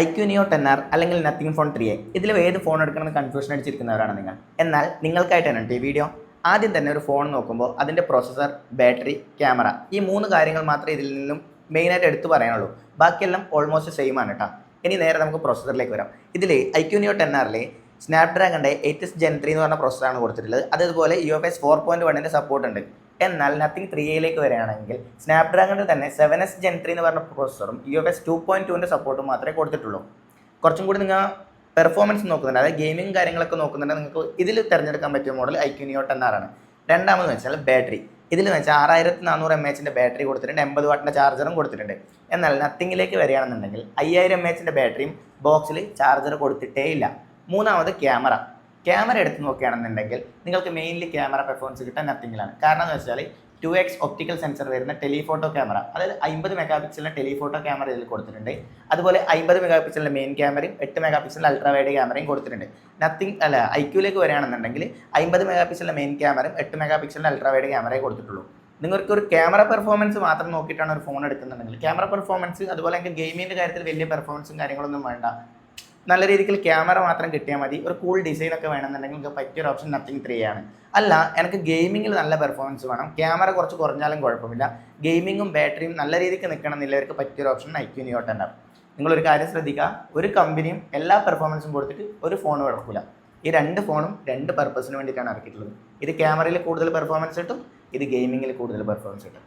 IQ നിയോ 10R അല്ലെങ്കിൽ nothing phone 3A ഇതിൽ ഏത് ഫോൺ എടുക്കണമെന്ന് കൺഫ്യൂഷൻ അടിച്ചിരിക്കുന്നവരാണ് നിങ്ങൾ. എന്നാൽ നിങ്ങൾക്കായിട്ട് തന്നെ ഈ വീഡിയോ. ആദ്യം തന്നെ ഒരു ഫോൺ നോക്കുമ്പോൾ അതിൻ്റെ പ്രൊസസ്സർ, ബാറ്ററി, ക്യാമറ ഈ 3 കാര്യങ്ങൾ മാത്രമേ ഇതിൽ നിന്നും മെയിനായിട്ട് എടുത്തു പറയാനുള്ളൂ. ബാക്കിയെല്ലാം ഓൾമോസ്റ്റ് സെയിം ആണ് കേട്ടോ. ഇനി നേരെ നമുക്ക് പ്രൊസസ്സറിലേക്ക് വരാം. ഇതിൽ ഐക്യു നിയോ 10Rലെ സ്നാപ്ഡ്രാഗണിൻ്റെ 8s Gen 3 എന്ന് പറഞ്ഞ പ്രൊസസ്സറാണ് കൊടുത്തിട്ടുള്ളത്. അതുപോലെ UFS 4.1ൻ്റെ സപ്പോർട്ട് ഉണ്ട്. എന്നാൽ നത്തിങ് 3Aയിലേക്ക് വരികയാണെങ്കിൽ സ്നാപ്ഡ്രാഗണിൽ തന്നെ 7s Gen 3 എന്ന് പറഞ്ഞ പ്രൊസസ്സറും UFS 2.2ൻ്റെ സപ്പോർട്ടും മാത്രമേ കൊടുത്തിട്ടുള്ളൂ. കുറച്ചും കൂടി നിങ്ങൾ പെർഫോമൻസ് നോക്കുന്നുണ്ട്, അതായത് ഗെയിമിംഗ് കാര്യങ്ങളൊക്കെ നോക്കുന്നുണ്ട്, നിങ്ങൾക്ക് ഇതിൽ തിരഞ്ഞെടുക്കാൻ പറ്റിയ മോഡൽ ഐക്യു നിയോ 10R ആണ്. രണ്ടാമതെന്ന് വെച്ചാൽ ബാറ്ററി. ഇതിൽ വെച്ചാൽ 6400 mAh ബാറ്ററി കൊടുത്തിട്ടുണ്ട്, 80 വാട്ടിൻ്റെ ചാർജറും കൊടുത്തിട്ടുണ്ട്. എന്നാൽ നത്തിങ്ങിലേക്ക് വരികയാണെന്നുണ്ടെങ്കിൽ 5000 mAh ബാറ്ററിയും ബോക്സിൽ ചാർജർ കൊടുത്തിട്ടേ ഇല്ല. മൂന്നാമത് ക്യാമറ എടുത്ത് നോക്കുകയാണെന്നുണ്ടെങ്കിൽ നിങ്ങൾക്ക് മെയിൻലി ക്യാമറ പെർഫോമൻസ് കിട്ടാൻ നത്തിങ്ങിലാണ്. കാരണം എന്ന് വെച്ചാൽ 2x ഒപ്റ്റിക്കൽ സെൻസർ വരുന്ന ടെലിഫോട്ടോ ക്യാമറ, അതായത് 50 മെഗാ ടെലിഫോട്ടോ ക്യാമറ ഇതിൽ കൊടുത്തിട്ടുണ്ട്. അതുപോലെ 50 മെഗാ മെയിൻ ക്യാമറയും 8 മെഗാ അൾട്രാ വൈഡ് ക്യാമറയും കൊടുത്തിട്ടുണ്ട്. ഐക്യൂലേക്ക് വരികയാണെന്നുണ്ടെങ്കിൽ 50 മെഗാ മെയിൻ ക്യാമറയും 8 മെഗാ അൾട്രാ വൈഡ് ക്യാമറയെ കൊടുത്തിട്ടുള്ളൂ. നിങ്ങൾക്ക് ഒരു ക്യാമറ പെർഫോമൻസ് മാത്രം നോക്കിയിട്ടാണ് ഒരു ഫോൺ എടുക്കുന്നുണ്ടെങ്കിൽ ക്യാമറ പെർഫോമൻസ്, അതുപോലെ എനിക്ക് ഗെയിമിൻ്റെ കാര്യത്തിൽ വലിയ പെർഫോമൻസും കാര്യങ്ങളൊന്നും വേണ്ട, നല്ല രീതിക്ക് ക്യാമറ മാത്രം കിട്ടിയാൽ മതി, ഒരു കൂൾ ഡിസൈനൊക്കെ വേണമെന്നുണ്ടെങ്കിൽ നിങ്ങൾക്ക് പറ്റിയൊരു ഓപ്ഷൻ നത്തിങ് 3 ആണ്. അല്ല, എനിക്ക് ഗെയിമിങ്ങിൽ നല്ല പെർഫോമൻസ് വേണം, ക്യാമറ കുറച്ച് കുറഞ്ഞാലും കുഴപ്പമില്ല, ഗെയിമിങ്ങും ബാറ്ററിയും നല്ല രീതിക്ക് നിൽക്കണം എന്നുള്ളവർക്ക് പറ്റിയൊരു ഓപ്ഷൻ ഐക്യു നിയോ 10R. നിങ്ങളൊരു കാര്യം ശ്രദ്ധിക്കുക, ഒരു കമ്പനിയും എല്ലാ പെർഫോമൻസും കൊടുത്തിട്ട് ഒരു ഫോൺ ഇറക്കില്ല. ഈ 2 ഫോണും 2 പർപ്പസിന് വേണ്ടിയിട്ടാണ് ഇറക്കിയിട്ടുള്ളത്. ഇത് ക്യാമറയിൽ കൂടുതൽ പെർഫോമൻസ് കിട്ടും, ഇത് ഗെയിമിങ്ങിൽ കൂടുതൽ പെർഫോമൻസ് കിട്ടും.